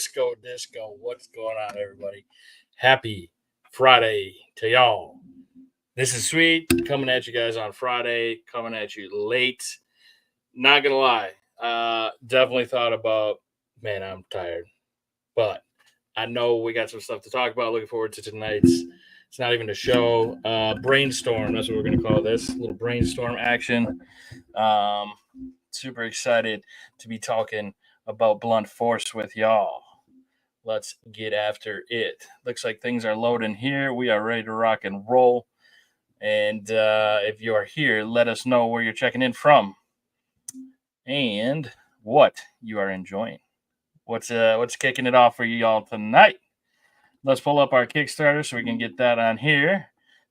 Disco. What's going on, everybody? Happy Friday to y'all. This is Sweet coming at you guys on Friday, coming at you late. Not gonna lie, definitely thought about, man, I'm tired, but I know we got some stuff to talk about. Looking forward to tonight's. It's not even a show. Brainstorm. That's what we're gonna call this. A little brainstorm action. Um, Super excited to be talking about blunt force with y'all. Let's get after it. Looks like things are loading here. We are ready to rock and roll. And if you are here, let us know where you're checking in from and what you are enjoying. What's kicking it off for you all tonight? Let's pull up our Kickstarter so we can get that on here.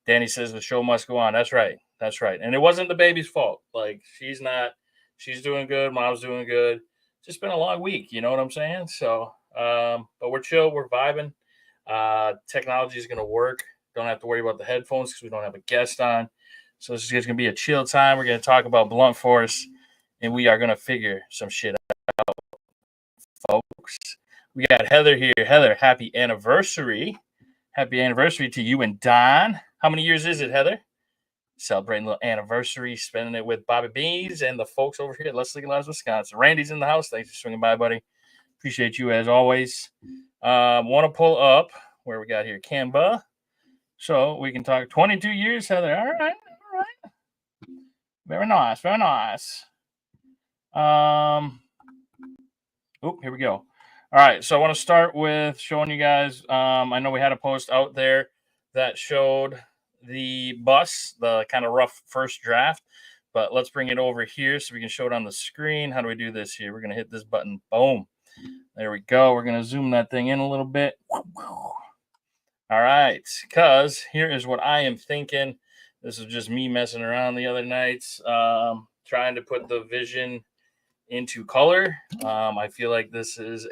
Danny says the show must go on. That's right. That's right. And it wasn't the baby's fault. Like she's doing good. Mom's doing good. Just been a long week. You know what I'm saying? So, but we're chill. We're vibing. Technology is going to work. Don't have to worry about the headphones because we don't have a guest on. So this is just going to be a chill time. We're going to talk about blunt force and we are going to figure some shit out, folks. We got Heather here. Heather, happy anniversary. Happy anniversary to you and Don. How many years is it, Heather? Celebrating a little anniversary, spending it with Bobby Beans and the folks over here at Let's Legalize Wisconsin. Randy's in the house. Thanks for swinging by, buddy. Appreciate you as always. Want to pull up where we got here, Canva. So we can talk 22 years, Heather. All right. Very nice. Very nice. Here we go. All right, so I want to start with showing you guys. I know we had a post out there that showed the bus, the kind of rough first draft, but let's bring it over here so we can show it on the screen. How do we do this here? We're going to hit this button. Boom. There we go. We're going to zoom that thing in a little bit. All right, because here is what I am thinking. This is just me messing around the other nights, trying to put the vision into color. I feel like this is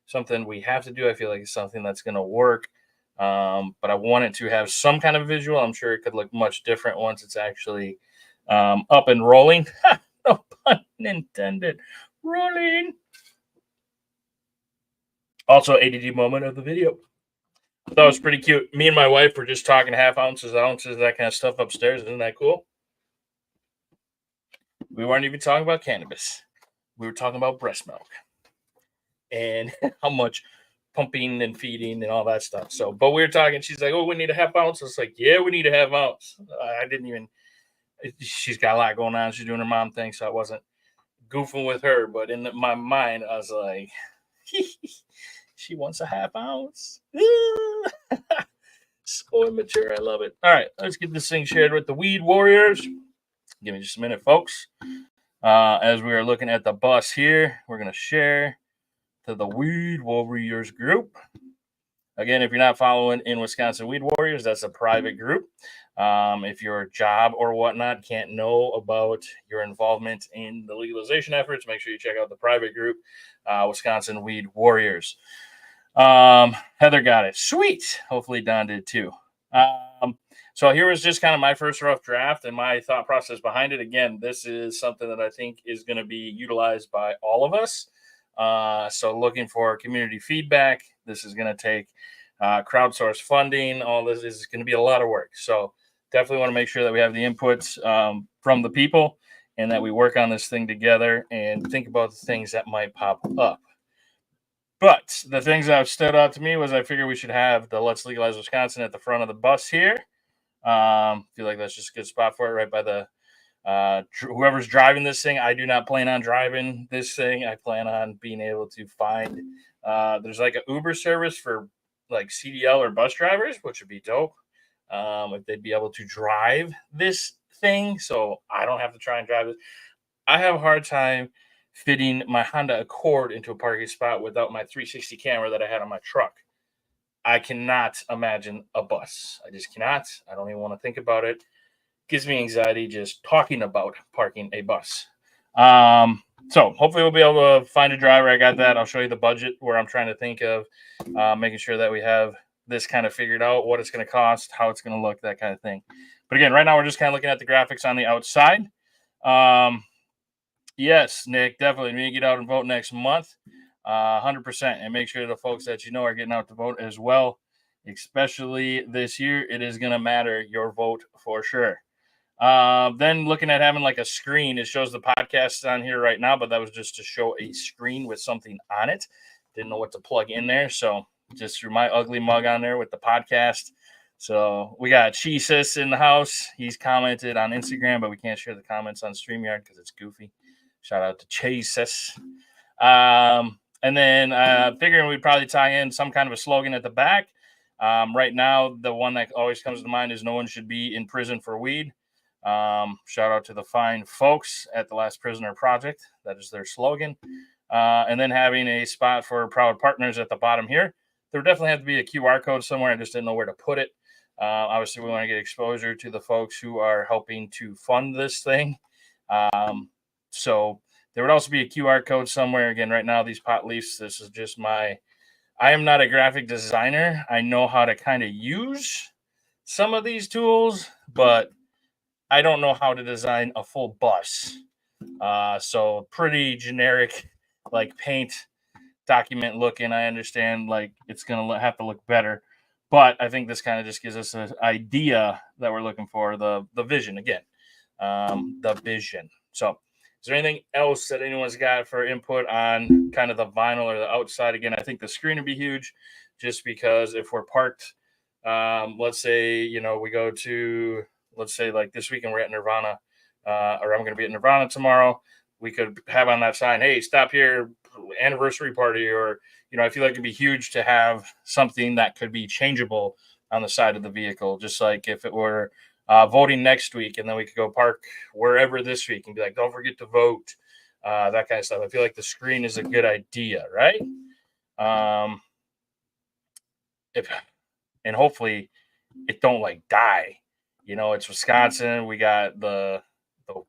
something we have to do. I feel like it's something that's going to work. But I want it to have some kind of visual. I'm sure it could look much different once it's actually up and rolling. No pun intended. Rolling. Also, ADD moment of the video. That was pretty cute. Me and my wife were just talking half ounces, that kind of stuff upstairs. Isn't that cool? We weren't even talking about cannabis. We were talking about breast milk and how much pumping and feeding and all that stuff. So, but we were talking, she's like, oh, we need a half ounce. I was like, yeah, we need a half ounce. She's got a lot going on. She's doing her mom thing. So I wasn't goofing with her, but in my mind, I was like, she wants a half ounce. So immature. I love it. All right, let's get this thing shared with the Weed Warriors. Give me just a minute, folks. As we are looking at the bus here, we're going to share to the Weed Warriors group. Again, if you're not following in Wisconsin Weed Warriors, that's a private group. If your job or whatnot can't know about your involvement in the legalization efforts, make sure you check out the private group, Wisconsin Weed Warriors. Heather got it. Sweet. Hopefully Don did too. So here was just kind of my first rough draft and my thought process behind it. Again, this is something that I think is going to be utilized by all of us. So looking for community feedback. This is going to take crowdsource funding. All this is going to be a lot of work. So definitely want to make sure that we have the inputs from the people and that we work on this thing together and think about the things that might pop up. But the things that stood out to me was I figured we should have the Let's Legalize Wisconsin at the front of the bus here. Feel like that's just a good spot for it, right by the whoever's driving this thing. I do not plan on driving this thing. I plan on being able to find there's like an Uber service for like CDL or bus drivers, which would be dope if they'd be able to drive this thing, so I don't have to try and drive it. I have a hard time fitting my Honda Accord into a parking spot without my 360 camera that I had on my truck. I cannot imagine a bus. I just cannot. I don't even want to think about it. Gives me anxiety just talking about parking a bus. So hopefully we'll be able to find a driver. I got that. I'll show you the budget where I'm trying to think of making sure that we have this kind of figured out, what it's going to cost, how it's going to look, that kind of thing. But again, right now we're just kind of looking at the graphics on the outside. Yes, Nick, definitely. We need to get out and vote next month. 100%. And make sure the folks that you know are getting out to vote as well, especially this year. It is going to matter your vote for sure. Then looking at having like a screen, it shows the podcast on here right now, but that was just to show a screen with something on it. Didn't know what to plug in there. So just threw my ugly mug on there with the podcast. So we got Cheesus in the house. He's commented on Instagram, but we can't share the comments on StreamYard because it's goofy. Shout out to Cheesus. And then figuring we'd probably tie in some kind of a slogan at the back. Right now, the one that always comes to mind is no one should be in prison for weed. Shout out to the fine folks at the Last Prisoner Project. That is their slogan. And then having a spot for proud partners at the bottom here. There definitely have to be a QR code somewhere. I just didn't know where to put it. Obviously, we want to get exposure to the folks who are helping to fund this thing. So there would also be a QR code somewhere. Again, right now, these pot leaves, this is just I am not a graphic designer. I know how to kind of use some of these tools, but I don't know how to design a full bus. So pretty generic, like paint document looking. I understand like it's going to have to look better, but I think this kind of just gives us an idea that we're looking for, the vision again, the vision. So is there anything else that anyone's got for input on kind of the vinyl or the outside? Again, I think the screen would be huge just because if we're parked, let's say, we go to, let's say like this weekend we're at Nirvana, or I'm going to be at Nirvana tomorrow. We could have on that sign, hey, stop here, anniversary party, or, I feel like it'd be huge to have something that could be changeable on the side of the vehicle. Just like if it were voting next week, and then we could go park wherever this week and be like, don't forget to vote, that kind of stuff. I feel like the screen is a good idea, right? And hopefully it don't like die. It's Wisconsin. We got the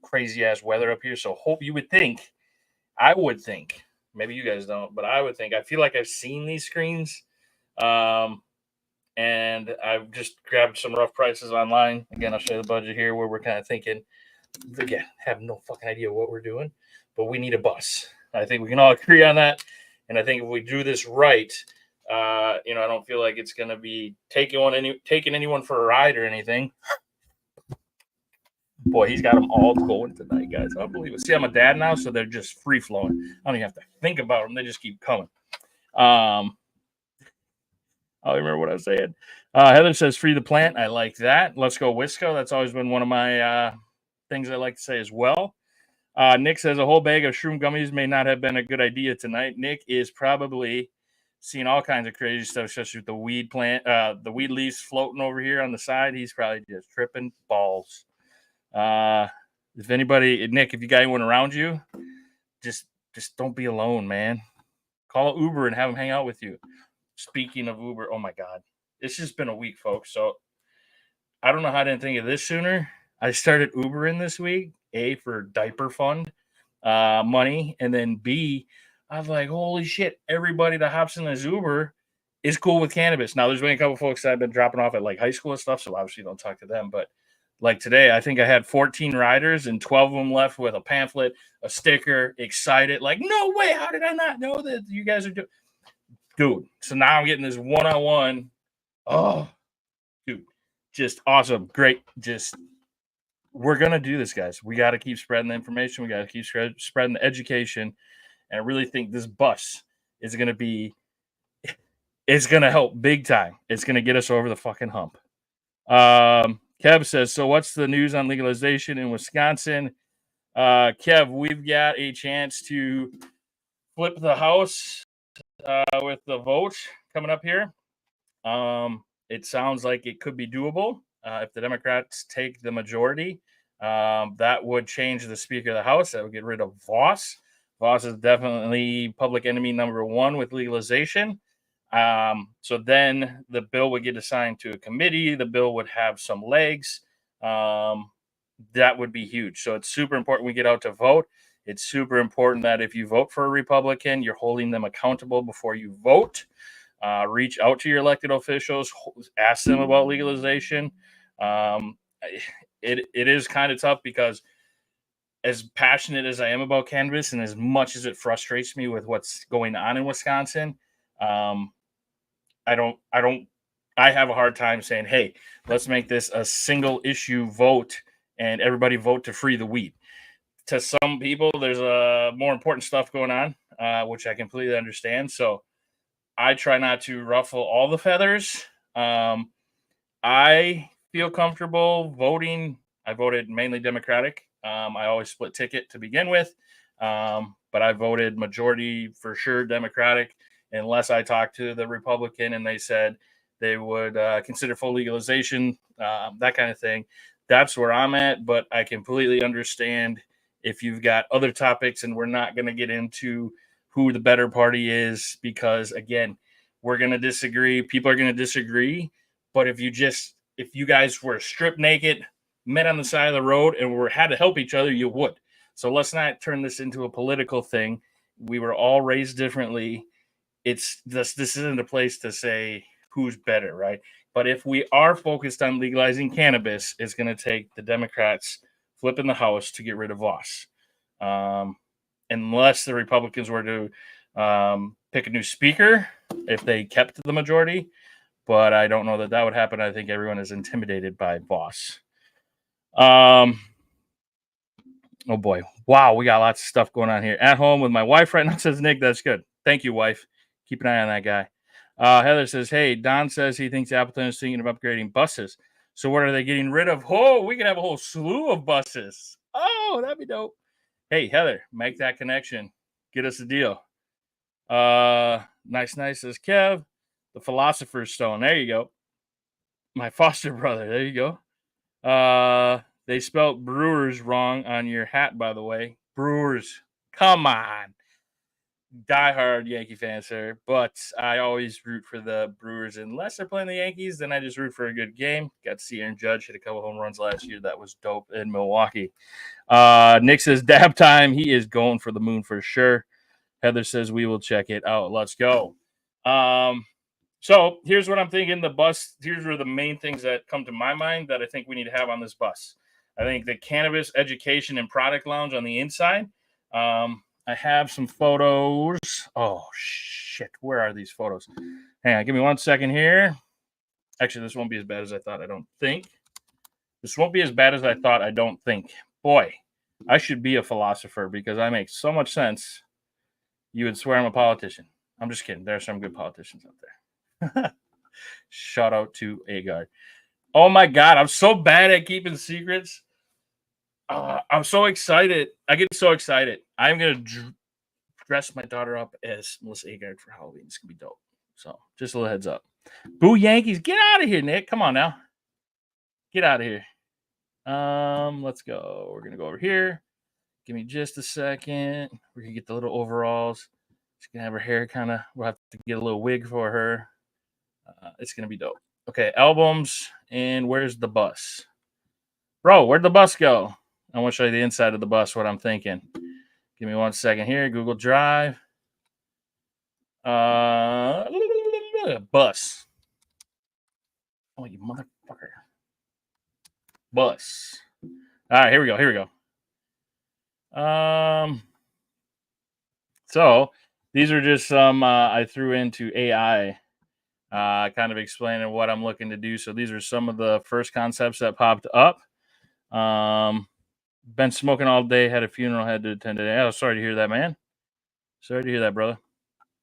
crazy ass weather up here. So I would think, maybe you guys don't, but I would think, I feel like I've seen these screens. And I've just grabbed some rough prices online. Again, I'll show you the budget here where we're kind of thinking, again, have no fucking idea what we're doing, but we need a bus. I think we can all agree on that. And I think if we do this right, I don't feel like it's going to be taking anyone for a ride or anything. Boy, he's got them all going tonight, guys. I don't believe it. See, I'm a dad now, so they're just free flowing. I don't even have to think about them. They just keep coming. I'll remember what I was saying. Heather says, free the plant. I like that. Let's go Wisco. That's always been one of my things I like to say as well. Nick says, a whole bag of shroom gummies may not have been a good idea tonight. Nick is probably seeing all kinds of crazy stuff, especially with the weed plant, the weed leaves floating over here on the side. He's probably just tripping balls. If anybody, Nick, if you got anyone around you, just don't be alone, man. Call Uber and have them hang out with you. Speaking of Uber, oh my God, it's just been a week, folks. So I don't know how I didn't think of this sooner. I started Ubering this week, A, for diaper fund money, and then B, I was like, holy shit, everybody that hops in this Uber is cool with cannabis. Now, there's been a couple folks that I've been dropping off at like high school and stuff, so obviously don't talk to them. But like today, I think I had 14 riders and 12 of them left with a pamphlet, a sticker, excited, like, no way, how did I not know that you guys are doing? Dude, so now I'm getting this one-on-one. Oh, dude, just awesome. Great. We're going to do this, guys. We got to keep spreading the information. We got to keep spreading the education. And I really think this bus is going to be, it's going to help big time. It's going to get us over the fucking hump. Kev says, so what's the news on legalization in Wisconsin? Kev, we've got a chance to flip the House with the vote coming up here. It sounds like it could be doable if the Democrats take the majority. That would change the Speaker of the House. That would get rid of Vos. Vos is definitely public enemy number one with legalization. So then the bill would get assigned to a committee. The bill would have some legs. That would be huge. So it's super important we get out to vote. It's super important that if you vote for a Republican, you're holding them accountable before you vote. Reach out to your elected officials, ask them about legalization. It is kind of tough because as passionate as I am about cannabis, and as much as it frustrates me with what's going on in Wisconsin, um, I have a hard time saying, hey, let's make this a single issue vote and everybody vote to free the weed. To some people, there's more important stuff going on, which I completely understand. So I try not to ruffle all the feathers. I feel comfortable voting. I voted mainly Democratic. I always split ticket to begin with, but I voted majority for sure Democratic, unless I talked to the Republican and they said they would consider full legalization, that kind of thing. That's where I'm at, but I completely understand if you've got other topics, and we're not going to get into who the better party is because, again, we're going to disagree. People are going to disagree. But if you guys were stripped naked, met on the side of the road, and had to help each other, you would. So let's not turn this into a political thing. We were all raised differently. This isn't a place to say who's better, right? But if we are focused on legalizing cannabis, it's going to take the Democrats flipping the House to get rid of Voss. Unless the Republicans were to pick a new speaker, if they kept the majority. But I don't know that would happen. I think everyone is intimidated by Voss. Oh boy. Wow, we got lots of stuff going on here. At home with my wife right now, says Nick. That's good. Thank you, wife. Keep an eye on that guy. Heather says, hey, Don says he thinks Appleton is thinking of upgrading buses. So what are they getting rid of? Oh, we could have a whole slew of buses. Oh, that'd be dope. Hey, Heather, make that connection. Get us a deal. Nice says Kev. The Philosopher's Stone. There you go. My foster brother. There you go. They spelled Brewers wrong on your hat, by the way. Brewers. Come on. Diehard Yankee fan, sir. But I always root for the Brewers. Unless they're playing the Yankees, then I just root for a good game. Got to see Aaron Judge hit a couple home runs last year. That was dope in Milwaukee. Nick says, dab time. He is going for the moon for sure. Heather says, we will check it out. Let's go. So here's what I'm thinking. The bus, here's where the main things that come to my mind that I think we need to have on this bus. I think the cannabis education and product lounge on the inside. I have some photos. Oh, shit. Where are these photos? Hang on. Give me 1 second here. Actually, this won't be as bad as I thought. I don't think. This won't be as bad as I thought. I don't think. Boy, I should be a philosopher because I make so much sense. You would swear I'm a politician. I'm just kidding. There are some good politicians out there. Shout out to Agar. Oh my God, I'm so bad at keeping secrets. I'm so excited. I get so excited. I'm going to dress my daughter up as Melissa Agard for Halloween. It's going to be dope. So just a little heads up. Boo Yankees. Get out of here, Nick. Come on now. Get out of here. Let's go. We're going to go over here. Give me just a second. We're going to get the little overalls. She's going to have her hair we'll have to get a little wig for her. It's going to be dope. Okay, albums. And where's the bus? Bro, where'd the bus go? I want to show you the inside of the bus, what I'm thinking. Give me 1 second here. Google Drive. Bus. Oh, you motherfucker. Bus. All right, here we go. So these are just some I threw into AI, kind of explaining what I'm looking to do. So these are some of the first concepts that popped up. Been smoking all day, had a funeral, had to attend today. Oh, sorry to hear that, man. Sorry to hear that, brother.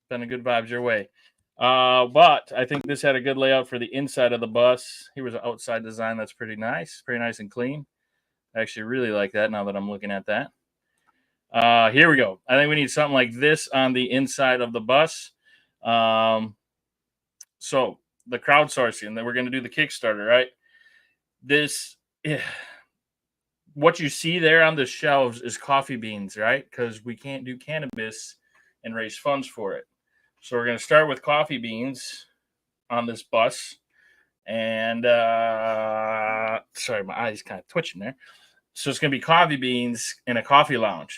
Sending good vibes your way. But I think this had a good layout for the inside of the bus. Here was an outside design that's pretty nice and clean. I actually really like that now that I'm looking at that. Here we go. I think we need something like this on the inside of the bus. So the crowdsourcing, that we're going to do the Kickstarter, right? What you see there on the shelves is coffee beans, right? Because we can't do cannabis and raise funds for it. So we're going to start with coffee beans on this bus. And sorry, my eyes kind of twitching there. So it's going to be coffee beans in a coffee lounge.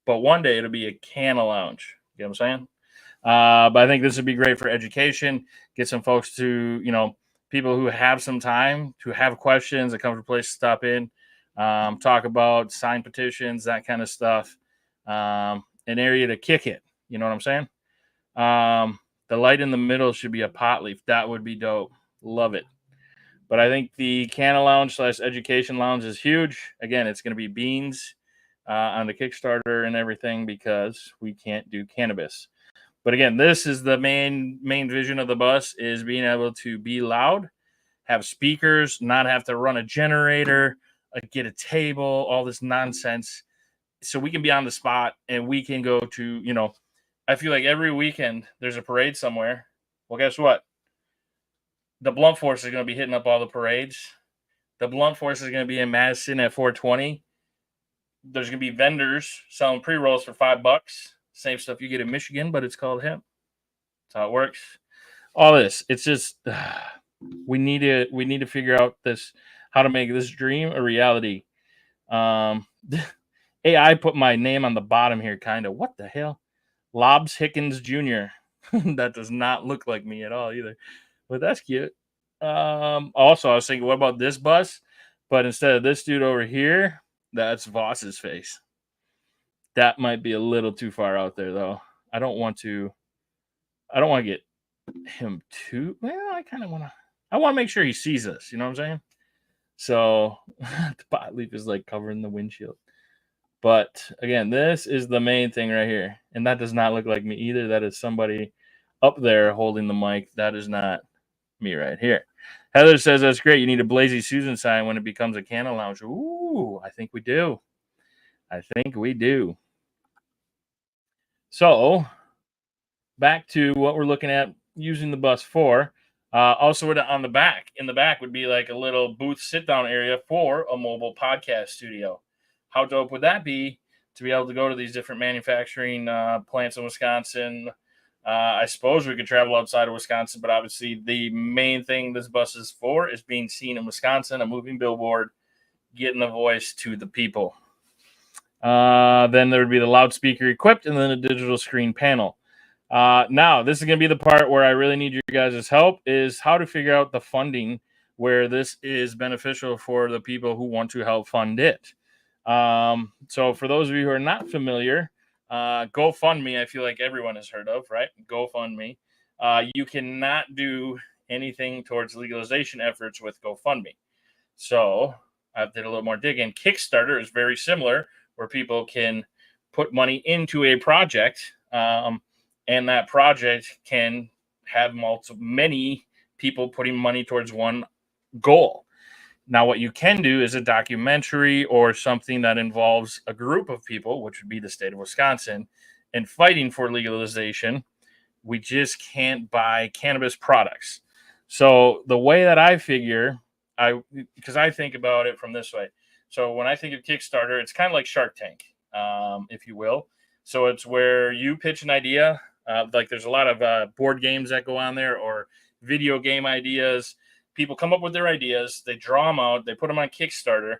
But one day it'll be a canna lounge. You know what I'm saying? But I think this would be great for education. Get some folks to, people who have some time, who have questions, a comfortable place to stop in. talk about sign petitions, that kind of stuff. An area to kick it. You know what I'm saying? The light in the middle should be a pot leaf. That would be dope. Love it. But I think the Canna Lounge / Education Lounge is huge. Again, it's going to be beans on the Kickstarter and everything because we can't do cannabis. But again, this is the main vision of the bus is being able to be loud, have speakers, not have to run a generator, get a table, all this nonsense. So we can be on the spot and we can go to, I feel like every weekend there's a parade somewhere. Well, guess what? The Blunt Force is going to be hitting up all the parades. The Blunt Force is going to be in Madison at 420. There's going to be vendors selling pre-rolls for $5. Same stuff you get in Michigan, but it's called hemp. That's how it works. All this, it's just we need to figure out how to make this dream a reality. AI put my name on the bottom here, kind of. What the hell? Lobs Hickens Jr. That does not look like me at all either, but that's cute. Also, I was thinking, what about this bus? But instead of this dude over here, that's Voss's face. That might be a little too far out there, though. I don't want to get him too. Well, I want to make sure he sees us. You know what I'm saying? So the pot leaf is like covering the windshield. But again, this is the main thing right here. And that does not look like me either. That is somebody up there holding the mic. That is not me right here. Heather says, that's great. You need a Blazy Susan sign when it becomes a Canna Lounge. Ooh, I think we do. So back to what we're looking at using the bus for. Also in the back would be like a little booth sit down area for a mobile podcast studio. How dope would that be to be able to go to these different manufacturing plants in Wisconsin? I suppose we could travel outside of Wisconsin, but obviously the main thing this bus is for is being seen in Wisconsin, a moving billboard, getting the voice to the people. Then there would be the loudspeaker equipped and then a digital screen panel. Now, this is going to be the part where I really need your guys' help, is how to figure out the funding where this is beneficial for the people who want to help fund it. So for those of you who are not familiar, GoFundMe, I feel like everyone has heard of, right? GoFundMe. You cannot do anything towards legalization efforts with GoFundMe. So I did a little more digging. Kickstarter is very similar, where people can put money into a project, and that project can have many people putting money towards one goal. Now, what you can do is a documentary or something that involves a group of people, which would be the state of Wisconsin, and fighting for legalization. We just can't buy cannabis products. So the way that I figure, because I think about it from this way. So when I think of Kickstarter, it's kind of like Shark Tank, if you will. So it's where you pitch an idea. Like there's a lot of board games that go on there, or video game ideas. People come up with their ideas, they draw them out, they put them on Kickstarter.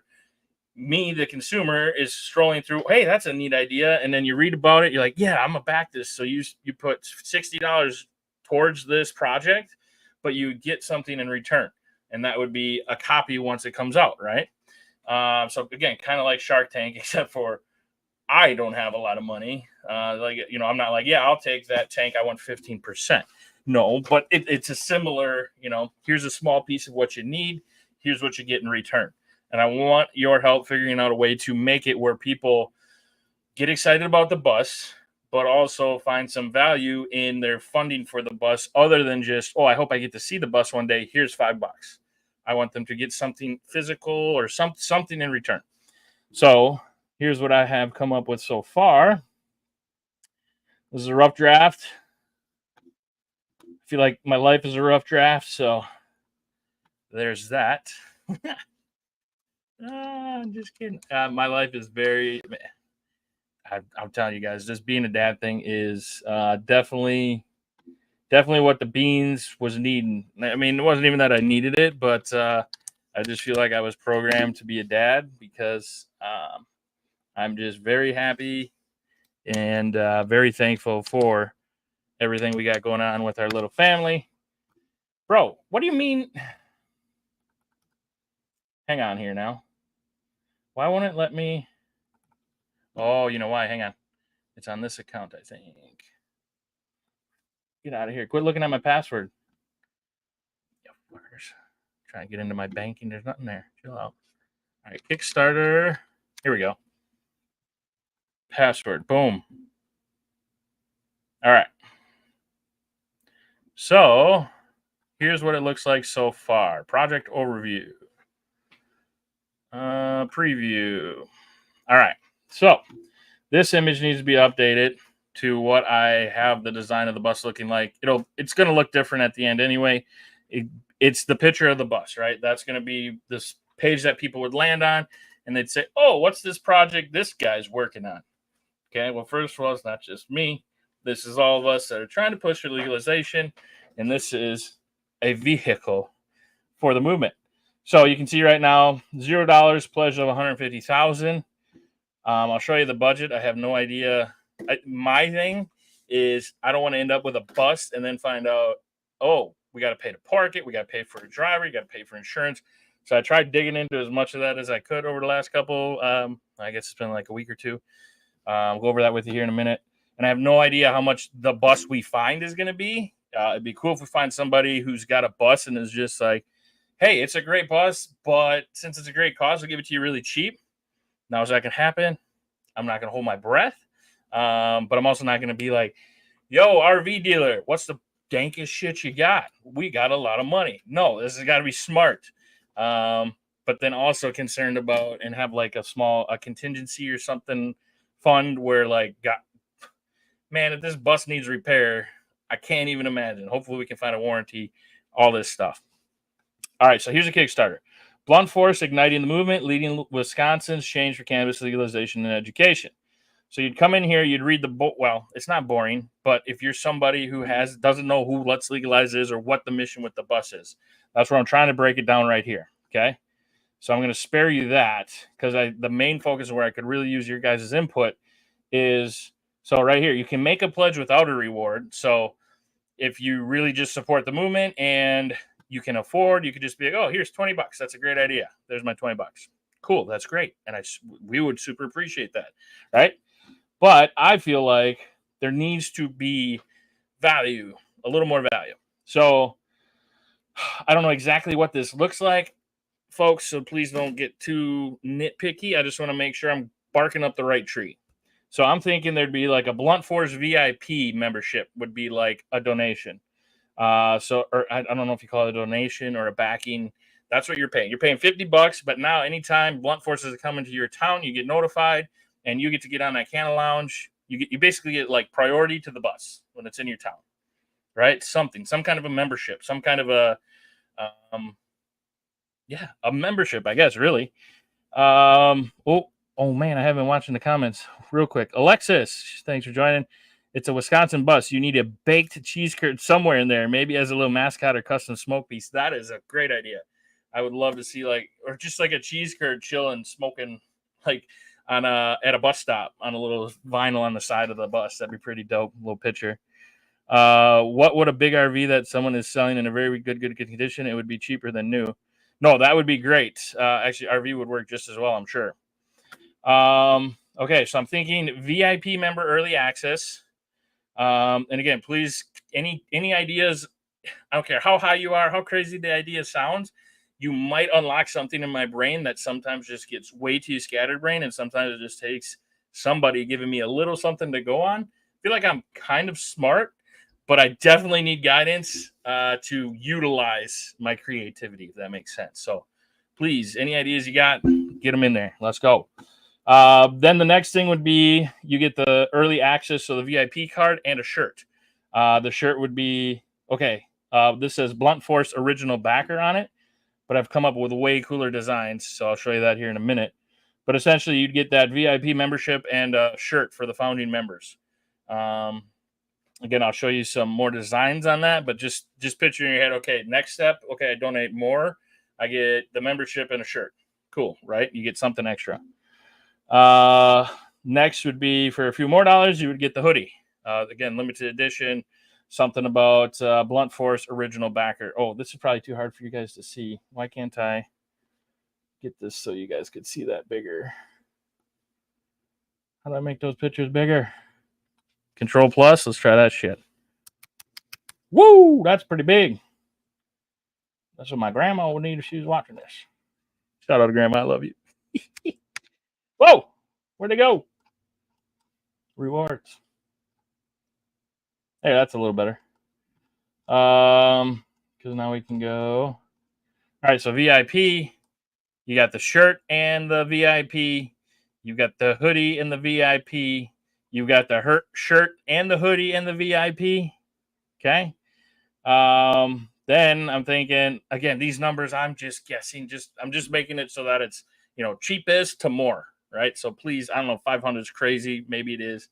Me, the consumer, is strolling through, hey, that's a neat idea. And then you read about it, you're like, yeah, I'm going to back this. So you put $60 towards this project, but you get something in return. And that would be a copy once it comes out, right? So again, kind of like Shark Tank, except for I don't have a lot of money. I'm not like, yeah, I'll take that tank. I want 15%. No, but it's a similar, here's a small piece of what you need. Here's what you get in return. And I want your help figuring out a way to make it where people get excited about the bus, but also find some value in their funding for the bus, other than just, I hope I get to see the bus one day. Here's $5. I want them to get something physical or something in return. So here's what I have come up with so far. This is a rough draft. I feel like my life is a rough draft, so there's that. I'm just kidding. My life is I'm telling you guys, just being a dad thing is definitely what the beans was needing. I mean, it wasn't even that I needed it, but I just feel like I was programmed to be a dad because I'm just very happy and very thankful for everything we got going on with our little family. Bro, what do you mean? Hang on here now. Why won't it let me? Oh, you know why? Hang on. It's on this account, I think. Get out of here. Quit looking at my password. Yeah, fuckers. Trying to get into my banking. There's nothing there. Chill out. All right, Kickstarter. Here we go. Password. Boom. All right. So here's what it looks like so far. Project overview. Preview. All right. So this image needs to be updated to what I have the design of the bus looking like. It's going to look different at the end anyway. It's the picture of the bus, right? That's going to be this page that people would land on, and they'd say, "Oh, what's this project this guy's working on?" Okay. Well, first of all, it's not just me. This is all of us that are trying to push for legalization, and this is a vehicle for the movement. So you can see right now, $0 pledge of 150,000. I'll show you the budget. I have no idea. My thing is I don't want to end up with a bust and then find out, oh, we got to pay to park it. We got to pay for a driver. You got to pay for insurance. So I tried digging into as much of that as I could over the last couple. I guess it's been like a week or two. I'll go over that with you here in a minute. And I have no idea how much the bus we find is going to be. It'd be cool if we find somebody who's got a bus and is just like, hey, it's a great bus, but since it's a great cost, we'll give it to you really cheap. Now, is that going to happen? I'm not going to hold my breath. But I'm also not going to be like, yo, RV dealer, what's the dankest shit you got? We got a lot of money. No, this has got to be smart. But then also concerned about and have like a contingency or something fund where like, man, if this bus needs repair, I can't even imagine. Hopefully we can find a warranty, all this stuff. All right, so here's a Kickstarter. Blunt Force Igniting the Movement, Leading Wisconsin's Change for Cannabis Legalization and Education. So you'd come in here, you'd read the book. Well, it's not boring, but if you're somebody who doesn't know who Let's Legalize is or what the mission with the bus is, that's where I'm trying to break it down right here. Okay, so I'm going to spare you that because the main focus where I could really use your guys' input is so right here. You can make a pledge without a reward. So if you really just support the movement and you can afford, you could just be like, oh, here's $20. That's a great idea. There's my $20. Cool. That's great. And we would super appreciate that. Right. But I feel like there needs to be value, a little more value. So I don't know exactly what this looks like, folks. So please don't get too nitpicky. I just want to make sure I'm barking up the right tree. So I'm thinking there'd be like a Blunt Force VIP membership would be like a donation. Or I don't know if you call it a donation or a backing. That's what you're paying. You're paying $50, but now anytime Blunt Forces are coming to your town, you get notified and you get to get on that Canna Lounge. You basically get like priority to the bus when it's in your town, right? Some kind of a membership, some kind of a membership, I guess, really. Oh man, I have been watching the comments real quick. Alexis, thanks for joining. It's a Wisconsin bus. You need a baked cheese curd somewhere in there, maybe as a little mascot or custom smoke piece. That is a great idea. I would love to see or just like a cheese curd chilling, smoking like at a bus stop on a little vinyl on the side of the bus. That'd be pretty dope. A little picture. What would a big RV that someone is selling in a very good condition? It would be cheaper than new. No, that would be great. Actually, RV would work just as well, I'm sure. Okay, so I'm thinking VIP member early access. And again, please, any ideas? I don't care how high you are, how crazy the idea sounds. You might unlock something in my brain that sometimes just gets way too scatterbrained, and sometimes it just takes somebody giving me a little something to go on. I feel like I'm kind of smart, but I definitely need guidance to utilize my creativity, if that makes sense. So please, any ideas you got, get them in there. Let's go. Then the next thing would be you get the early access, so the VIP card and a shirt. The shirt would be, okay, this says Blunt Force Original Backer on it, but I've come up with way cooler designs, so I'll show you that here in a minute. But essentially, you'd get that VIP membership and a shirt for the founding members. Again, I'll show you some more designs on that, but just picture in your head, okay, next step, okay, I donate more. I get the membership and a shirt. Cool, right? You get something extra. Next would be for a few more dollars, you would get the hoodie. Again, limited edition, something about Blunt Force Original Backer. Oh, this is probably too hard for you guys to see. Why can't I? get this so you guys could see that bigger. How do I make those pictures bigger? Control plus. Let's try that shit. Woo! That's pretty big. That's what my grandma would need if she was watching this. Shout out to Grandma. I love you. Whoa! Where'd they go? Rewards. Hey, that's a little better. Because now we can go. All right, so VIP. You got the shirt and the VIP. You got the hoodie and the VIP. You got the shirt and the hoodie and the VIP. Okay. Then I'm thinking again, these numbers, I'm just guessing, I'm just making it so that it's, cheapest to more, right? So please, I don't know, 500 is crazy. Maybe it is.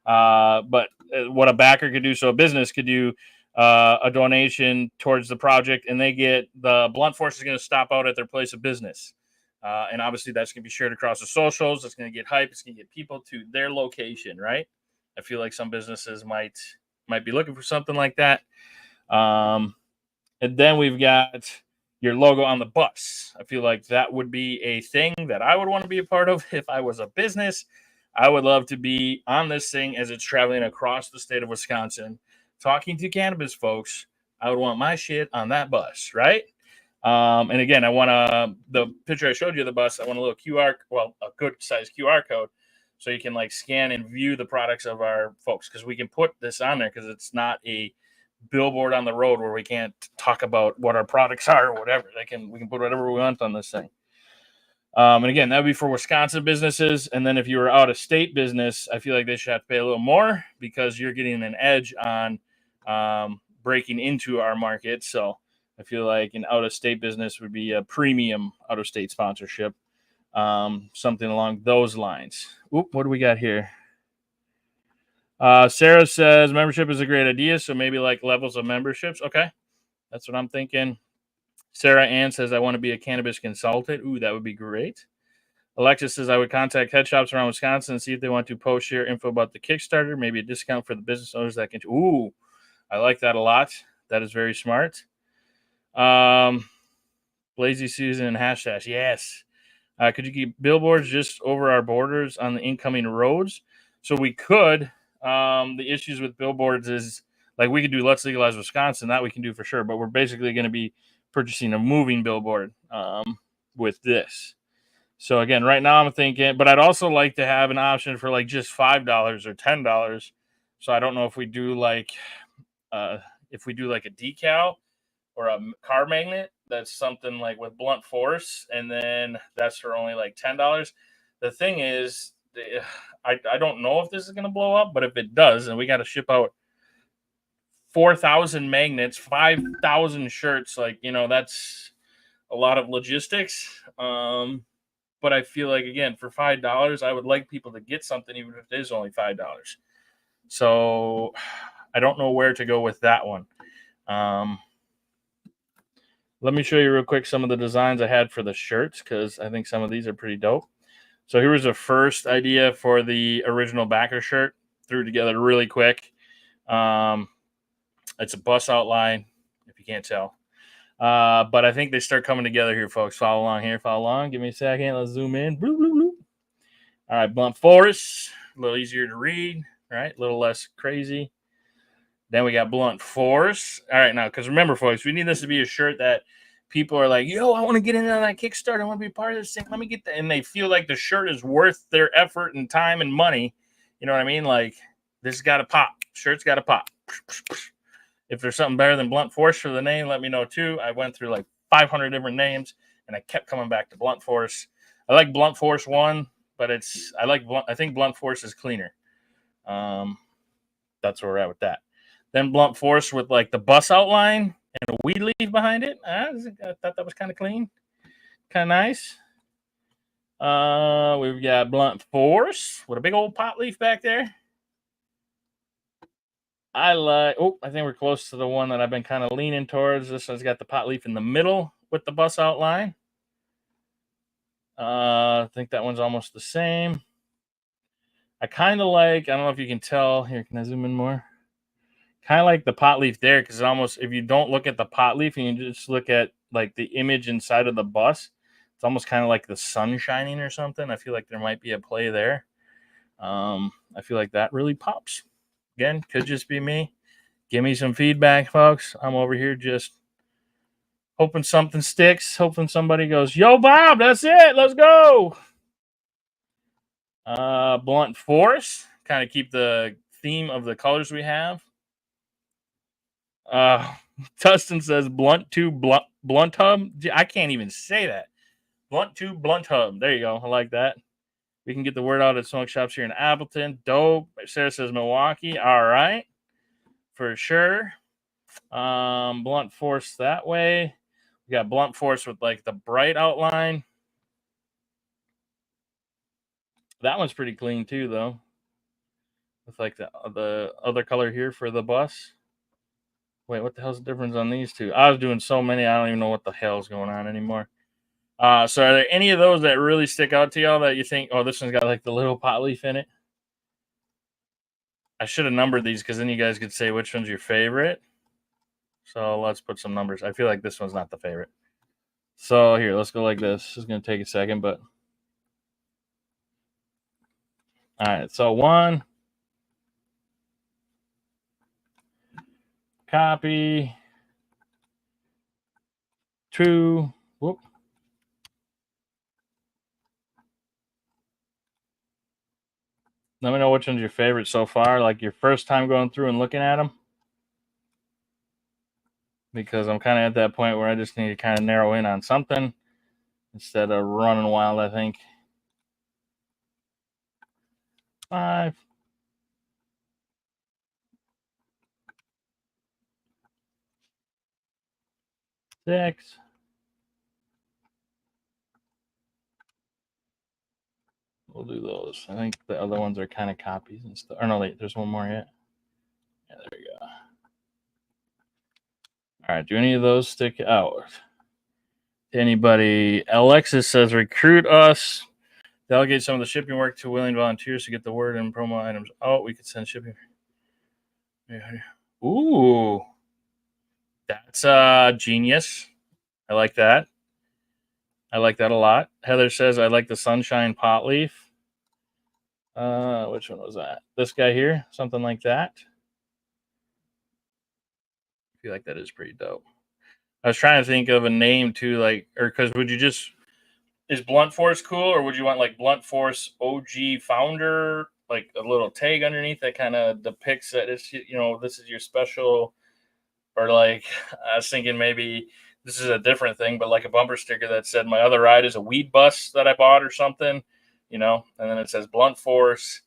But what a backer could do, so a business could do a donation towards the project, and they get the Blunt Force is going to stop out at their place of business. And obviously that's going to be shared across the socials. It's going to get hype. It's going to get people to their location, right? I feel like some businesses might be looking for something like that. And then we've got your logo on the bus. I feel like that would be a thing that I would want to be a part of if I was a business. I would love to be on this thing as it's traveling across the state of Wisconsin, talking to cannabis folks. I would want my shit on that bus, right? And again, I want the picture I showed you of the bus. I want a little a good size QR code, so you can like scan and view the products of our folks, because we can put this on there because it's not a billboard on the road where we can't talk about what our products are or whatever. We can put whatever we want on this thing. And again, that would be for Wisconsin businesses. And then if you were out of state business, I feel like they should have to pay a little more because you're getting an edge on breaking into our market. So I feel like an out of state business would be a premium out of state sponsorship, something along those lines. Oop, what do we got here? Sarah says membership is a great idea, so maybe like levels of memberships. Okay, that's what I'm thinking. Sarah Ann says I want to be a cannabis consultant. Ooh, that would be great. Alexis says I would contact head shops around Wisconsin and see if they want to post share info about the Kickstarter, maybe a discount for the business owners that can. Ooh, I like that a lot. That is very smart. Lazy Susan and Hashdash, yes. Could you keep billboards just over our borders on the incoming roads? So we could. The issues with billboards is like we could do Let's Legalize Wisconsin. That we can do for sure. But we're basically going to be purchasing a moving billboard with this. So again, right now I'm thinking, but I'd also like to have an option for like just $5 or $10. So I don't know if we do like a decal or a car magnet. That's something like with Blunt Force, and then that's for only like $10. The thing is, I don't know if this is going to blow up, but if it does, and we got to ship out 4,000 magnets, 5,000 shirts, like, that's a lot of logistics. But I feel like, again, for $5, I would like people to get something, even if it is only $5. So I don't know where to go with that one. Let me show you real quick some of the designs I had for the shirts, because I think some of these are pretty dope. So here was the first idea for the original backer shirt. Threw together really quick. It's a bus outline, if you can't tell. But I think they start coming together here, folks. Follow along here. Follow along. Give me a second. Let's zoom in. Bloop, bloop, bloop. All right, Blunt Force. A little easier to read, right? A little less crazy. Then we got Blunt Force. All right, now, because remember, folks, we need this to be a shirt that people are like, yo, I want to get into that Kickstarter. I want to be part of this thing. Let me get that. And they feel like the shirt is worth their effort and time and money. You know what I mean? Like, this got to pop. Shirt's got to pop. If there's something better than Blunt Force for the name, let me know too. I went through like 500 different names, and I kept coming back to Blunt Force. I like Blunt Force 1, but I think Blunt Force is cleaner. That's where we're at with that. Then Blunt Force with like the bus outline and a weed leaf behind it. I thought that was kind of clean, kind of nice. We've got Blunt Force with a big old pot leaf back there. I think we're close to the one that I've been kind of leaning towards. This one's got the pot leaf in the middle with the bus outline. I think that one's almost the same. I kind of like, I don't know if you can tell. Here, can I zoom in more? Kind of like the pot leaf there, because almost, if you don't look at the pot leaf and you just look at like the image inside of the bus, It's almost kind of like the sun shining or something. I feel like there might be a play there. I feel like that really pops. Again, could just be me. Give me some feedback, folks. I'm over here just hoping something sticks, hoping somebody goes, "Yo, Bob, that's it. Let's go." Blunt force. Kind of keep the theme of the colors we have. Uh, Tustin says blunt to blunt hub. I can't even say that. Blunt to blunt hub. There you go. I like that. We can get the word out at smoke shops here in Appleton. Dope. Sarah says Milwaukee. All right, for sure. Blunt force that way. We got blunt force with like the bright outline. That one's pretty clean too, though. With like the other color here for the bus. Wait, what the hell's the difference on these two? I was doing so many, I don't even know what the hell's going on anymore. So are there any of those that really stick out to y'all that you think, oh, this one's got like the little pot leaf in it? I should have numbered these because then you guys could say which one's your favorite. So let's put some numbers. I feel like this one's not the favorite. So here, let's go like this. It's going to take a second, but. All right, so 1. Copy. 2. Whoop. Let me know which one's your favorite so far, like your first time going through and looking at them. Because I'm kind of at that point where I just need to kind of narrow in on something instead of running wild, I think. 5. 6. We'll do those. I think the other ones are kind of copies and stuff. Or no, wait, there's one more yet. Yeah, there we go. All right, do any of those stick out? Anybody? Alexis says, recruit us. Delegate some of the shipping work to willing volunteers to get the word and promo items out. We could send shipping. Ooh, that's genius. I like that. I like that a lot. Heather says, I like the sunshine pot leaf. Which one was that? This guy here? Something like that. I feel like that is pretty dope. I was trying to think of a name too, like, or because would you just, is Blunt Force cool, or would you want like Blunt Force OG founder, like a little tag underneath that kind of depicts that it's, this is your special, or like, I was thinking maybe this is a different thing, but like a bumper sticker that said my other ride is a weed bus that I bought or something, and then it says Blunt Force.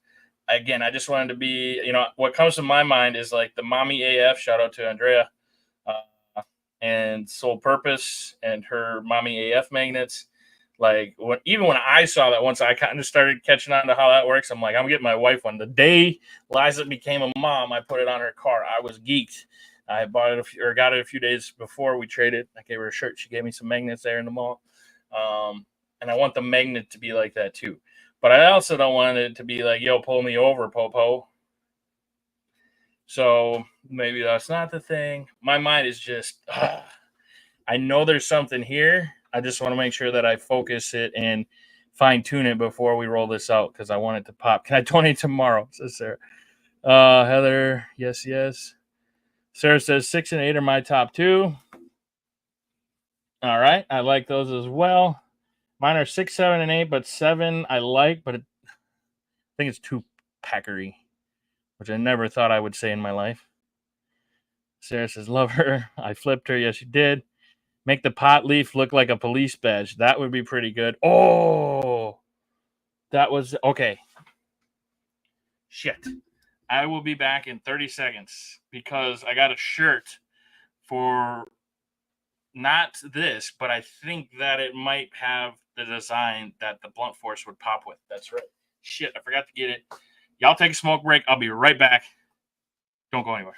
Again, I just wanted to be, what comes to my mind is like the Mommy AF, shout out to Andrea, and Soul Purpose and her Mommy AF magnets. Like even when I saw that, once I kind of started catching on to how that works, I'm like, I'm getting my wife one. The day Liza became a mom, I put it on her car. I was geeked. I bought it got it a few days before we traded. I gave her a shirt. She gave me some magnets there in the mall. And I want the magnet to be like that too. But I also don't want it to be like, yo, pull me over, Popo. So maybe that's not the thing. My mind is just, I know there's something here. I just want to make sure that I focus it and fine tune it before we roll this out because I want it to pop. Can I donate tomorrow? Says Sarah. Heather, yes. Sarah says 6 and 8 are my top 2. All right, I like those as well. Mine are 6, 7, and 8, but 7 I like, but I think it's too packery, which I never thought I would say in my life. Sarah says, love her. I flipped her. Yes, you did. Make the pot leaf look like a police badge. That would be pretty good. Oh, that was okay. Shit. I will be back in 30 seconds because I got a shirt for not this, but I think that it might have the design that the Blunt Force would pop with. That's right. Shit, I forgot to get it. Y'all take a smoke break. I'll be right back. Don't go anywhere.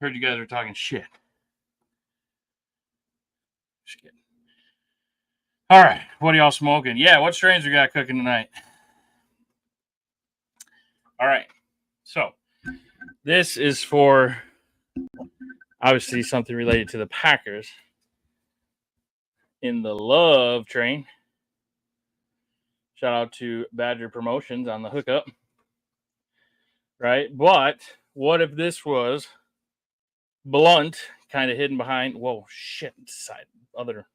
Heard you guys were talking shit. Just kidding. All right, what are y'all smoking? Yeah, what strains we got cooking tonight? All right, so this is for obviously something related to the Packers in the love train. Shout out to Badger Promotions on the hookup, right? But what if this was blunt, kind of hidden behind? Whoa, shit! Side other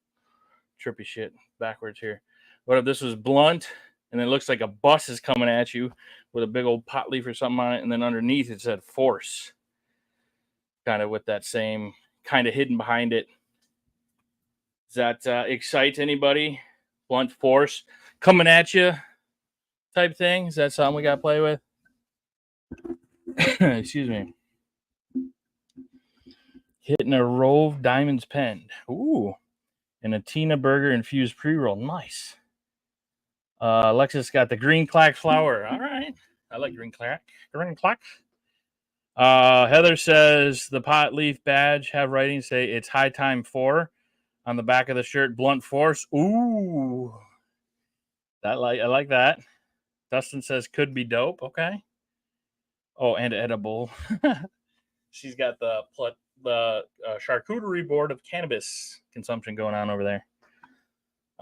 trippy shit backwards here. What if this was blunt, and it looks like a bus is coming at you with a big old pot leaf or something on it, and then underneath it said force, kind of with that same kind of hidden behind it. Does that excite anybody? Blunt force coming at you type thing? Is that something we got to play with? Excuse me. Hitting a Rove Diamonds Pen. Ooh. And a Tina Burger infused pre-roll. Nice. Alexis got the green clack flower. All right. I like green clack. Green clack. Heather says the pot leaf badge have writing say it's high time 4 on the back of the shirt. Blunt force. Ooh. I like that. Dustin says could be dope. Okay. Oh, and edible. She's got the charcuterie board of cannabis consumption going on over there.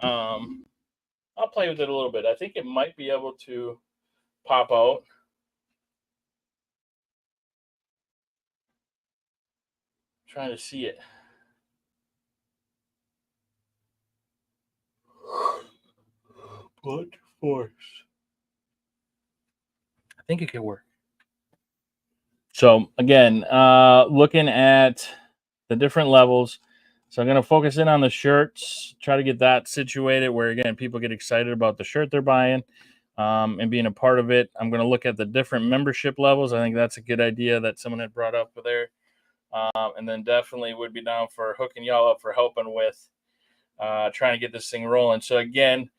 I'll play with it a little bit. I think it might be able to pop out. I'm trying to see it. Blunt force. I think it could work. So again, looking at the different levels. So I'm going to focus in on the shirts, try to get that situated where, again, people get excited about the shirt they're buying and being a part of it. I'm going to look at the different membership levels. I think that's a good idea that someone had brought up there. And then definitely would be down for hooking y'all up for helping with trying to get this thing rolling. So again,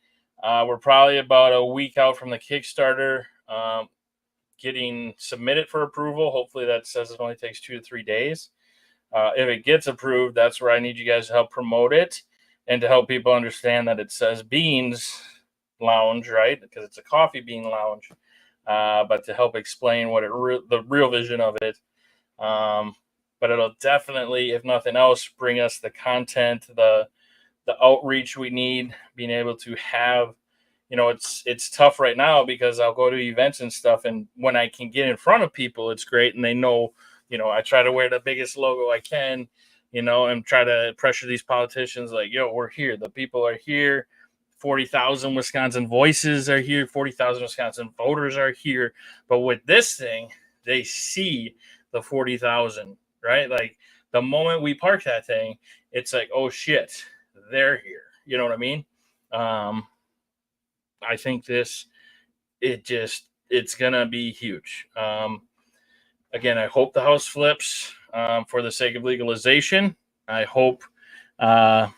we're probably about a week out from the Kickstarter getting submitted for approval. Hopefully that says it only takes 2 to 3 days. If it gets approved, that's where I need you guys to help promote it and to help people understand that it says Beans Lounge, right? Because it's a coffee bean lounge. But to help explain what the real vision of it. But it'll definitely, if nothing else, bring us the content, the outreach we need, being able to have, it's tough right now because I'll go to events and stuff, and when I can get in front of people, it's great, and they know, I try to wear the biggest logo I can, and try to pressure these politicians like, yo, we're here. The people are here. 40,000 Wisconsin voices are here. 40,000 Wisconsin voters are here. But with this thing, they see the 40,000, right? Like the moment we park that thing, it's like, oh shit, they're here. You know what I mean? I think it's going to be huge. Again, I hope the House flips for the sake of legalization. I hope I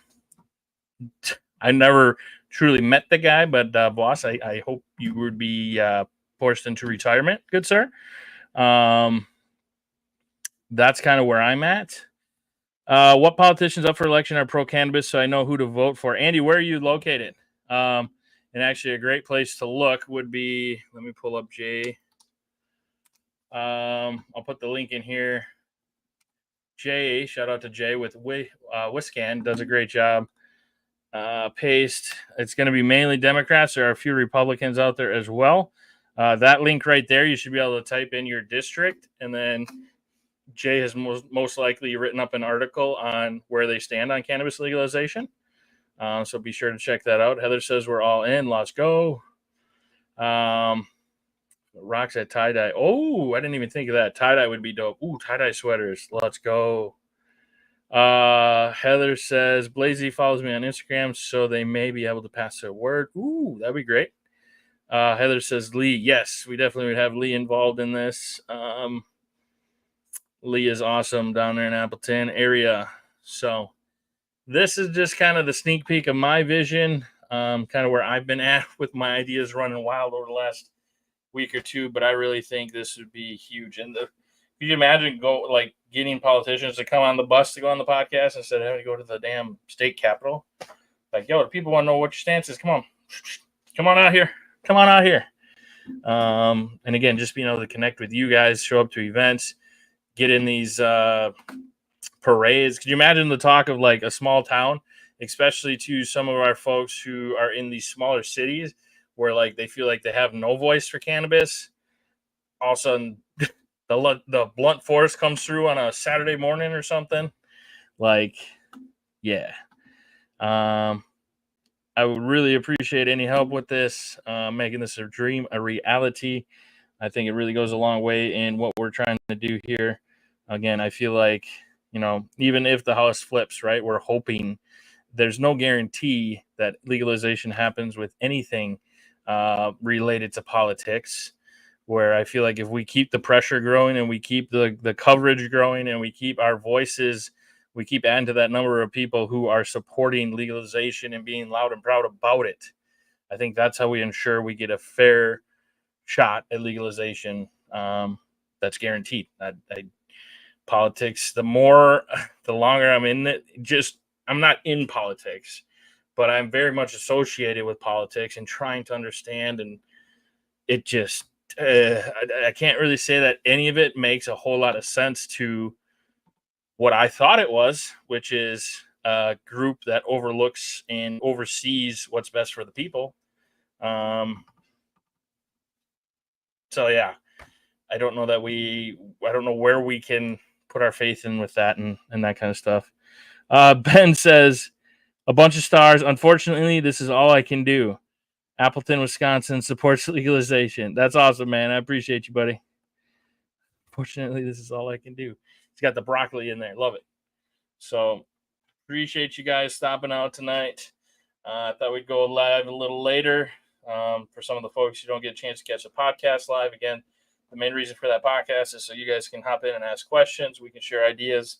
never truly met the guy, but boss, I hope you would be forced into retirement, good sir. That's kind of where I'm at. What politicians up for election are pro-cannabis, so I know who to vote for? Andy, where are you located? And actually, a great place to look would be, let me pull up Jay. I'll put the link in here. Jay, shout out to Jay with Wiscan, does a great job. Paste. It's going to be mainly Democrats. There are a few Republicans out there as well. That link right there, you should be able to type in your district, and then Jay has most likely written up an article on where they stand on cannabis legalization. So be sure to check that out. Heather says we're all in. Let's go. Rocks at tie-dye. Oh, I didn't even think of that. Tie-dye would be dope. Ooh, tie-dye sweaters. Let's go. Heather says Blazy follows me on Instagram, so they may be able to pass their word. Ooh, that'd be great. Heather says Lee. Yes, we definitely would have Lee involved in this. Lee is awesome down there in Appleton area. So this is just kind of the sneak peek of my vision, kind of where I've been at with my ideas running wild over the last week or two. But I really think this would be huge. And Could you imagine getting politicians to come on the bus to go on the podcast instead of having to go to the damn state capitol? Like, yo, people want to know what your stance is. Come on out here. Come on out here. And again, just being able to connect with you guys, show up to events, get in these parades. Could you imagine the talk of like a small town, especially to some of our folks who are in these smaller cities where like they feel like they have no voice for cannabis? All of a sudden, the blunt force comes through on a Saturday morning or something. Like, yeah. I would really appreciate any help with this, making this a dream a reality. I think it really goes a long way in what we're trying to do here. Again, I feel like, even if the House flips, right, we're hoping. There's no guarantee that legalization happens with anything related to politics, where I feel like if we keep the pressure growing and we keep the coverage growing and we keep our voices, we keep adding to that number of people who are supporting legalization and being loud and proud about it. I think that's how we ensure we get a fair shot at legalization that's guaranteed. Politics, the longer I'm in it, I'm not in politics, but I'm very much associated with politics and trying to understand. And it just, I can't really say that any of it makes a whole lot of sense to what I thought it was, which is a group that overlooks and oversees what's best for the people. So yeah, I don't know where we can put our faith in with that and that kind of stuff. Ben says, a bunch of stars. Unfortunately, this is all I can do. Appleton, Wisconsin supports legalization. That's awesome, man. I appreciate you, buddy. Fortunately, this is all I can do. It's got the broccoli in there. Love it. So appreciate you guys stopping out tonight. I thought we'd go live a little later. For some of the folks who don't get a chance to catch the podcast live, again, the main reason for that podcast is so you guys can hop in and ask questions. We can share ideas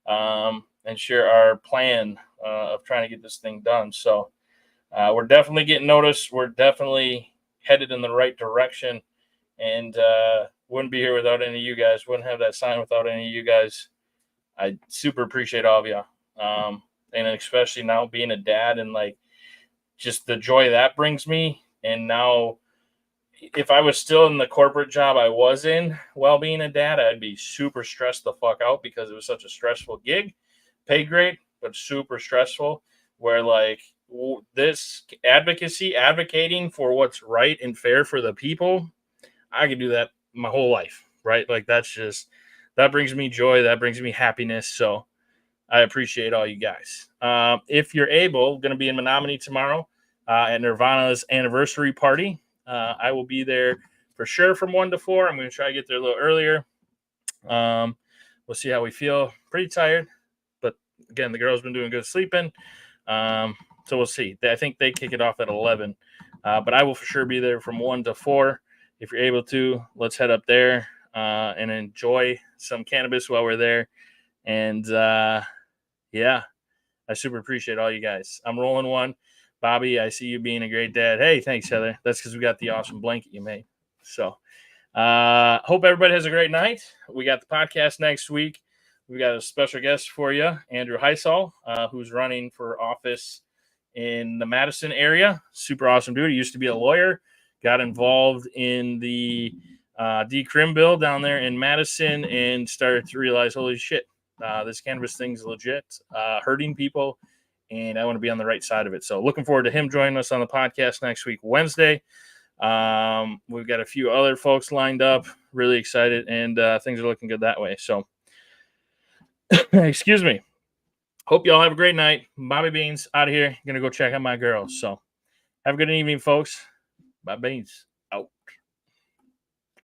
and share our plan of trying to get this thing done. So we're definitely getting noticed. We're definitely headed in the right direction, and wouldn't be here without any of you guys. Wouldn't have that sign without any of you guys. I super appreciate all of you. And especially now being a dad and like just the joy that brings me. And now if I was still in the corporate job I was in while being a dad, I'd be super stressed the fuck out because it was such a stressful gig. Paid great, but super stressful, where like this advocating for what's right and fair for the people, I could do that my whole life, right? Like that brings me joy. That brings me happiness. So I appreciate all you guys. If you're able, going to be in Menominee tomorrow at Nirvana's anniversary party. I will be there for sure from 1 to 4. I'm going to try to get there a little earlier. We'll see how we feel. Pretty tired, but again, the girl's been doing good sleeping. So we'll see. I think they kick it off at 11, but I will for sure be there from 1 to 4. If you're able to, let's head up there and enjoy some cannabis while we're there. And yeah, I super appreciate all you guys. I'm rolling one. Bobby, I see you being a great dad. Hey, thanks, Heather. That's because we got the awesome blanket you made. So hope everybody has a great night. We got the podcast next week. We got a special guest for you, Andrew Heisel, who's running for office in the Madison area. Super awesome dude. He used to be a lawyer, got involved in the decrim bill down there in Madison and started to realize, holy shit, this cannabis thing's legit, hurting people, and I want to be on the right side of it. So looking forward to him joining us on the podcast next week, Wednesday. We've got a few other folks lined up, really excited, and things are looking good that way. So excuse me. Hope y'all have a great night. Bobby Beans out of here. Gonna go check out my girls. So have a good evening, folks. Bobby Beans out.